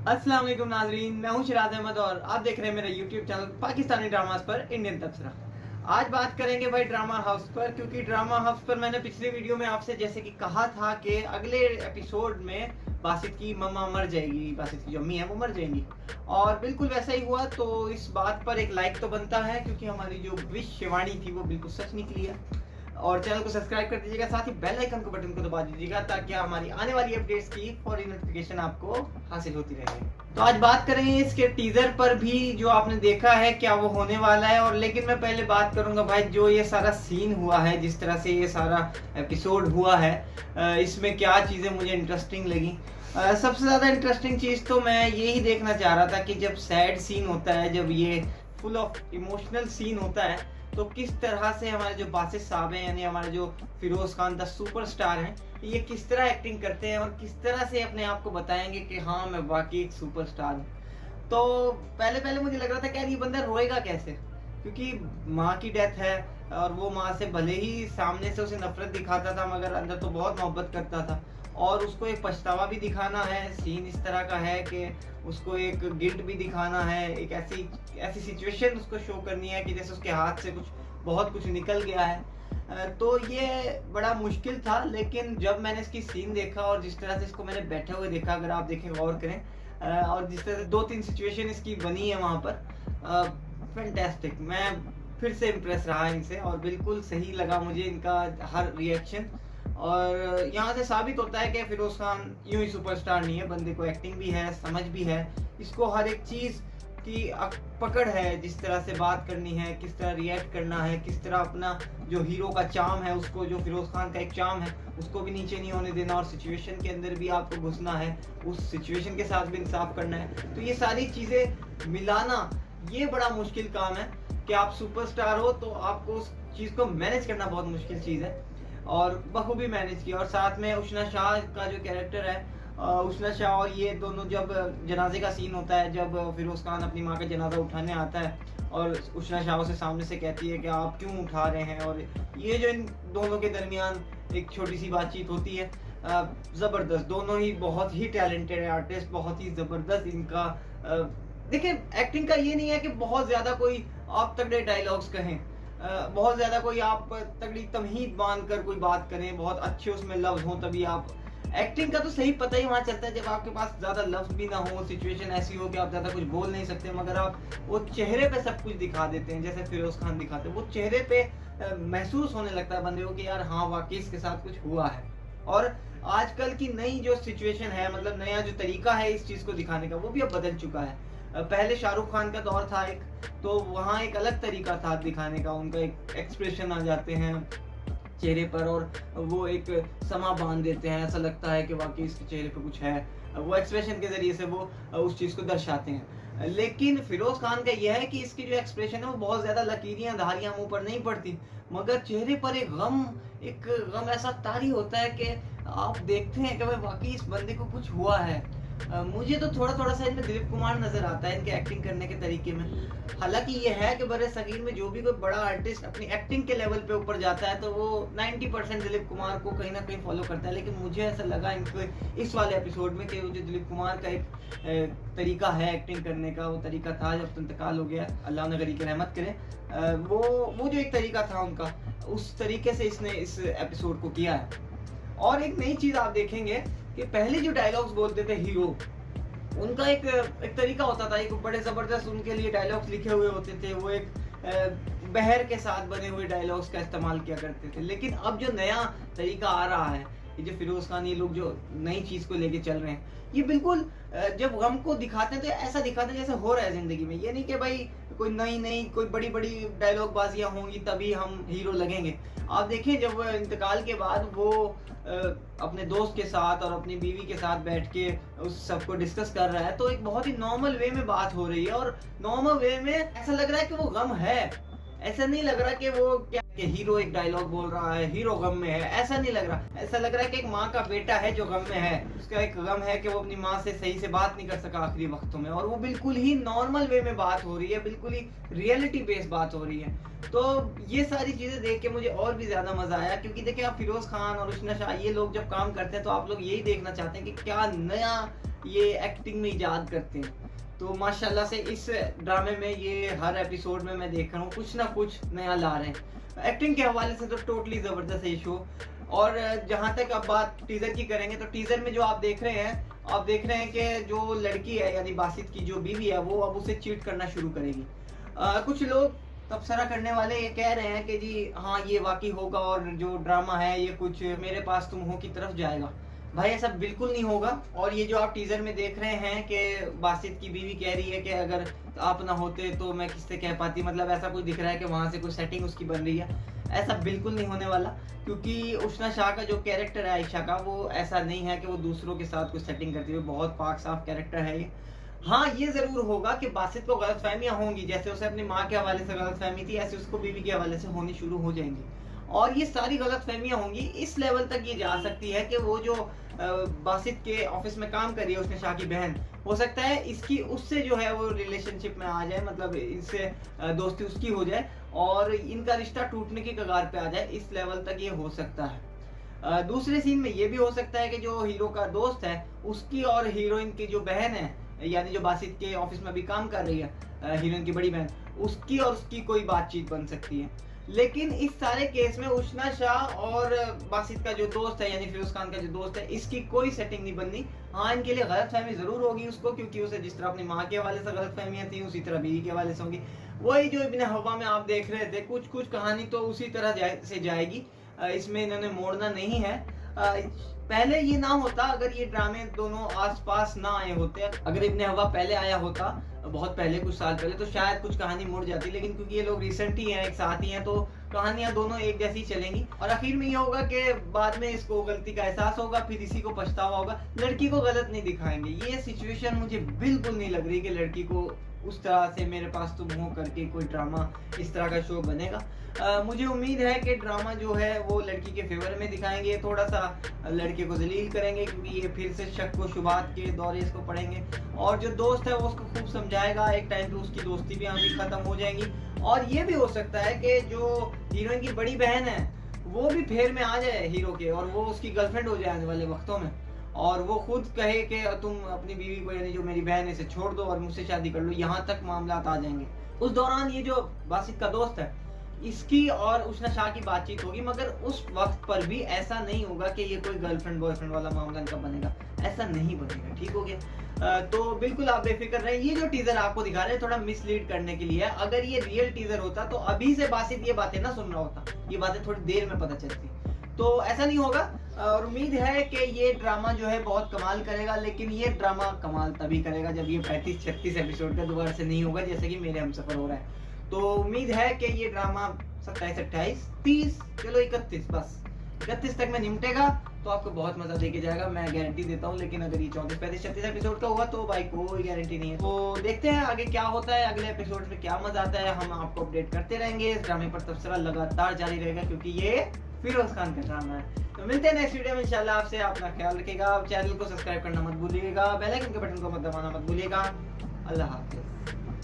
अस्सलाम वालेकुम नाजरीन, मैं हूं शिराज अहमद और आप देख रहे हैं मेरा यूट्यूब चैनल पाकिस्तानी ड्रामास पर इंडियन तबसरा। आज बात करेंगे भाई ड्रामा हाउस पर, क्योंकि ड्रामा हाउस पर मैंने पिछले वीडियो में आपसे जैसे कि कहा था कि अगले एपिसोड में बासित की मम्मा मर जाएगी, बासित की जो अम्मी है वो मर जाएंगी, और बिल्कुल वैसा ही हुआ। तो इस बात पर एक लाइक तो बनता है, क्योंकि हमारी जो भविष्यवाणी थी वो बिल्कुल सच निकली है। और चैनल को सब्सक्राइब कर दीजिएगा, साथ ही बेल आइकन को बटन को दबा दीजिएगा, ताकि हमारी आने वाली अपडेट्स की फौरी नोटिफिकेशन आपको हासिल होती रहे। तो आज बात करेंगे इसके टीजर पर भी, जो आपने देखा है क्या वो होने वाला है। और लेकिन मैं पहले बात करूंगा भाई, जो ये सारा सीन हुआ है, जिस तरह से ये सारा एपिसोड हुआ है, इसमें क्या चीजें मुझे इंटरेस्टिंग लगी। सबसे ज्यादा इंटरेस्टिंग चीज तो मैं यही देखना चाह रहा था कि जब सैड सीन होता है, जब ये फुल ऑफ इमोशनल सीन होता है, तो किस तरह से हमारे जो बासित साहब हैं, यानी हमारे जो फिरोज खान द सुपरस्टार हैं, ये किस तरह एक्टिंग करते हैं और किस तरह से अपने आप को बताएंगे कि हाँ मैं वाकई एक सुपरस्टार हूँ। तो पहले पहले मुझे लग रहा था कि यार ये बंदा रोएगा कैसे, क्योंकि माँ की डेथ है और वो माँ से भले ही सामने से उसे नफरत दिखाता था, मगर अंदर तो बहुत मोहब्बत करता था। और उसको एक पछतावा भी दिखाना है, सीन इस तरह का है कि उसको एक गिल्ट भी दिखाना है, एक ऐसी ऐसी सिचुएशन उसको शो करनी है कि जैसे उसके हाथ से बहुत कुछ निकल गया है। तो ये बड़ा मुश्किल था, लेकिन जब मैंने इसकी सीन देखा और जिस तरह से इसको मैंने बैठे हुए देखा, अगर आप देखें गौर करें, और जिस तरह से 2-3 सिचुएशन इसकी बनी है वहाँ पर, फैंटास्टिक। मैं फिर से इम्प्रेस रहा इनसे और बिल्कुल सही लगा मुझे इनका हर रिएक्शन। और यहाँ से साबित होता है कि फिरोज खान यूं ही सुपरस्टार नहीं है, बंदे को एक्टिंग भी है, समझ भी है, इसको हर एक चीज़ की पकड़ है, जिस तरह से बात करनी है, किस तरह रिएक्ट करना है, किस तरह अपना जो हीरो का चार्म है, उसको जो फिरोज खान का एक चार्म है उसको भी नीचे नहीं होने देना, और सिचुएशन के अंदर भी आपको घुसना है, उस सिचुएशन के साथ भी इंसाफ करना है। तो ये सारी चीज़ें मिलाना ये बड़ा मुश्किल काम है कि आप सुपरस्टार हो तो आपको उस चीज़ को मैनेज करना बहुत मुश्किल चीज़ है, और बखूबी मैनेज किया। और साथ में उष्णा शाह का जो कैरेक्टर है, उष्णा शाह और ये दोनों, जब जनाजे का सीन होता है, जब फिरोज खान अपनी माँ का जनाजा उठाने आता है और उष्णा शाह से सामने से कहती है कि आप क्यों उठा रहे हैं, और ये जो इन दोनों के दरमियान एक छोटी सी बातचीत होती है, ज़बरदस्त। दोनों ही बहुत ही टैलेंटेड आर्टिस्ट, बहुत ही ज़बरदस्त इनका। देखिए एक्टिंग का ये नहीं है कि बहुत ज़्यादा कोई आप तगड़े डायलॉग्स कहें, बहुत ज़्यादा कोई आप तगड़ी तमहीद बांध कर कोई बात करें, बहुत अच्छे उसमें लफ्ज़ हों, तभी आप एक्टिंग का तो सही पता ही वहाँ चलता है जब आपके पास ज़्यादा लफ्ज़ भी ना हो, सिचुएशन ऐसी हो कि आप ज़्यादा कुछ बोल नहीं सकते, मगर आप वो चेहरे पे सब कुछ दिखा देते हैं, जैसे फिरोज खान दिखाते हैं। वो चेहरे पे महसूस होने लगता है बंदे को कि यार हाँ वाकई इसके साथ कुछ हुआ है। और आजकल की नई जो सिचुएशन है, मतलब नया जो तरीका है इस चीज़ को दिखाने का, वो भी अब बदल चुका है। पहले शाहरुख खान का दौर था एक, तो वहाँ एक अलग तरीका था दिखाने का, उनका एक एक्सप्रेशन आ जाते हैं चेहरे पर और वो एक समा बांध देते हैं, ऐसा लगता है कि वाकई इसके चेहरे पे कुछ है, वो एक्सप्रेशन के जरिए से वो उस चीज़ को दर्शाते हैं। लेकिन फिरोज खान का यह है कि इसकी जो एक्सप्रेशन है वो बहुत ज़्यादा लकीरियाँ धारियाँ मुंह पर नहीं पड़ती, मगर चेहरे पर एक गम ऐसा तारी होता है कि आप देखते हैं कि भाई वाकई इस बंदे को कुछ हुआ है। मुझे तो थोड़ा थोड़ा सा इनमें दिलीप कुमार नजर आता है, इनके एक्टिंग करने के तरीके में। हालांकि ये है कि बड़े सगीर में जो भी कोई बड़ा आर्टिस्ट अपनी एक्टिंग के लेवल पे ऊपर जाता है तो वो 90% दिलीप कुमार को कहीं ना कहीं फॉलो करता है, लेकिन मुझे ऐसा लगा इनको इस वाले एपिसोड में कि जो दिलीप कुमार का एक तरीका है एक्टिंग करने का, वो तरीका था जब तो इंतकाल हो गया, अल्लाह ने गरी की रहमत करे, वो जो एक तरीका था उनका, उस तरीके से इसने इस एपिसोड को किया है। और एक नई चीज आप देखेंगे कि पहले जो डायलॉग्स बोलते थे हीरो, उनका एक तरीका होता था, एक बड़े जबरदस्त उनके लिए डायलॉग्स लिखे हुए होते थे, वो एक बहर के साथ बने हुए डायलॉग्स का इस्तेमाल किया करते थे। लेकिन अब जो नया तरीका आ रहा है, ये जो फिरोज खान, ये लोग जो नई चीज को लेके चल रहे हैं, ये बिल्कुल जब गम को दिखाते हैं तो ऐसा दिखाते हैं जैसे हो रहा है जिंदगी में। ये नहीं कि भाई कोई नई कोई बड़ी बड़ी डायलॉग बाजियां होंगी तभी हम हीरो लगेंगे। आप देखिए जब इंतकाल के बाद वो अपने दोस्त के साथ और अपनी बीवी के साथ बैठ के उस सबको डिस्कस कर रहा है, तो एक बहुत ही नॉर्मल वे में बात हो रही है, और नॉर्मल वे में ऐसा लग रहा है कि वो गम है। ऐसा नहीं लग रहा कि वो क्या कि हीरो एक डायलॉग बोल रहा है, हीरो गम में है, ऐसा नहीं लग रहा। ऐसा लग रहा है कि एक माँ का बेटा है जो गम में है, उसका एक गम है कि वो अपनी माँ से सही से बात नहीं कर सका आखिरी वक्तों में, और वो बिल्कुल ही नॉर्मल वे में बात हो रही है, बिल्कुल ही रियलिटी बेस्ड बात हो रही है। तो ये सारी चीजें देख के मुझे और भी ज्यादा मजा आया, क्योंकि देखिए आप फिरोज खान और उष्णा शाह ये लोग जब काम करते हैं तो आप लोग यही देखना चाहते हैं कि क्या नया ये एक्टिंग में इजाद करते हैं। तो माशाल्लाह से इस ड्रामे में ये हर एपिसोड में मैं देख रहा हूँ कुछ ना कुछ नया ला रहे हैं। एक्टिंग के हवाले से तो टोटली ज़बरदस्त है ये शो। और जहाँ तक अब बात टीजर की करेंगे तो टीजर में जो आप देख रहे हैं कि जो लड़की है यानी बासित की जो बीवी है वो अब उसे चीट करना शुरू करेगी। कुछ लोग तबसरा करने वाले ये कह रहे हैं कि जी हाँ ये वाकई होगा और जो ड्रामा है ये कुछ मेरे पास तुम हो की तरफ जाएगा। भाई ऐसा बिल्कुल नहीं होगा। और ये जो आप टीजर में देख रहे हैं कि बासित की बीवी कह रही है कि अगर आप ना होते तो मैं किससे कह पाती, मतलब ऐसा कुछ दिख रहा है कि वहां से कुछ सेटिंग उसकी बन रही है। ऐसा बिल्कुल नहीं होने वाला, क्योंकि उष्णा शाह का जो कैरेक्टर है आयशा का वो ऐसा नहीं है कि वो दूसरों के साथ कुछ सेटिंग करती हुई, बहुत पाक साफ कैरेक्टर है ये। हाँ ये जरूर होगा कि बासित को गलतफहमियां होंगी, जैसे उसे अपनी माँ के हवाले से गलतफहमी थी ऐसे उसको बीवी के हवाले से होनी शुरू हो जाएंगी। और ये सारी गलतफहमियां होंगी इस लेवल तक ये जा सकती है कि वो जो बासित के ऑफिस में काम कर रही है उष्णा शाह की बहन, हो सकता है इसकी उससे जो है वो रिलेशनशिप में आ जाए, मतलब इससे दोस्ती उसकी हो जाए और इनका रिश्ता टूटने की कगार पे आ जाए। इस लेवल तक ये हो सकता है। दूसरे सीन में ये भी हो सकता है कि जो हीरो का दोस्त है उसकी और हीरोइन की जो बहन है यानी जो बासित के ऑफिस में अभी काम कर रही है हीरोइन की बड़ी बहन, उसकी और उसकी कोई बातचीत बन सकती है। लेकिन इस सारे केस में उष्णा शाह और बासित का जो दोस्त है यानी फिरोज खान का जो दोस्त है इसकी कोई सेटिंग नहीं बननी। हाँ इनके लिए गलतफहमी जरूर होगी उसको, क्योंकि उसे जिस तरह अपनी माँ के हवाले से गलतफहमियां थी उसी तरह बीवी के हवाले से होंगी। वही जो इब्ने हवा में आप देख रहे थे कुछ कुछ कहानी तो उसी तरह से जाएगी, इसमें इन्होंने मोड़ना नहीं है। पहले ये ना होता अगर ये ड्रामे दोनों आसपास ना आए होते, अगर इब्ने हवा पहले आया होता बहुत पहले कुछ साल पहले तो शायद कुछ कहानी मुड़ जाती, लेकिन क्योंकि ये लोग रिसेंट ही हैं एक साथ ही हैं तो कहानियां दोनों एक जैसी चलेंगी। और आखिर में ये होगा कि बाद में इसको गलती का एहसास होगा, फिर इसी को पछतावा होगा। लड़की को गलत नहीं दिखाएंगे, ये सिचुएशन मुझे बिल्कुल नहीं लग रही कि लड़की को उस तरह से मेरे पास तुम हो करके कोई ड्रामा इस तरह का शो बनेगा। मुझे उम्मीद है कि ड्रामा जो है वो लड़की के फेवर में दिखाएंगे, थोड़ा सा लड़के को जलील करेंगे क्योंकि ये फिर से शक व शुबात के दौरे इसको पढ़ेंगे। और जो दोस्त है वो उसको खूब समझाएगा, एक टाइम पे उसकी दोस्ती भी आगे खत्म हो जाएंगी। और ये भी हो सकता है कि जो हीरोइन की बड़ी बहन है वो भी फेर में आ जाए हीरो के और वो उसकी गर्लफ्रेंड हो जाए आने वाले वक्तों में, और वो खुद कहे कि तुम अपनी बीवी को यानी जो मेरी बहन है इसे छोड़ दो और मुझसे शादी कर लो, यहाँ तक मामला आ जाएंगे। उस दौरान ये जो बासित का दोस्त है इसकी और उष्णा शाह की बातचीत होगी, मगर उस वक्त पर भी ऐसा नहीं होगा कि ये कोई गर्लफ्रेंड बॉयफ्रेंड वाला मामला इनका बनेगा, ऐसा नहीं बनेगा। ठीक हो गया? तो बिल्कुल आप बेफिक्र रहे। ये जो टीजर आपको दिखा रहे हैं थोड़ा मिसलीड करने के लिए है। अगर ये रियल टीजर होता तो अभी से बासित ये बातें ना सुन रहा होता, ये बातें थोड़ी देर में पता चलती, तो ऐसा नहीं होगा। और उम्मीद है कि ये ड्रामा जो है बहुत कमाल करेगा, लेकिन ये ड्रामा कमाल तभी करेगा जब ये 35-36 एपिसोड का दोबारा से नहीं होगा जैसे कि मेरे हमसफर हो रहा है। तो उम्मीद है कि ये ड्रामा 27, 28, 30, चलो 31, बस 31 तक में निपटेगा तो आपको बहुत मजा देके जाएगा, मैं गारंटी देता हूँ। लेकिन अगर ये 34, 35, 36 एपिसोड का होगा तो भाई कोई गारंटी नहीं है। तो देखते हैं आगे क्या होता है, अगले एपिसोड में क्या मजा आता है, हम आपको अपडेट करते रहेंगे। इस ड्रामे पर तबसरा लगातार जारी रहेगा क्योंकि ये फिरोज खान का ड्रामा है। तो मिलते हैं नेक्स्ट वीडियो में इंशाल्लाह। आपसे अपना ख्याल रखिएगा, चैनल को सब्सक्राइब करना मत भूलिएगा, बेल आइकन के बटन को मत दबाना मत भूलिएगा। अल्लाह हाफिज।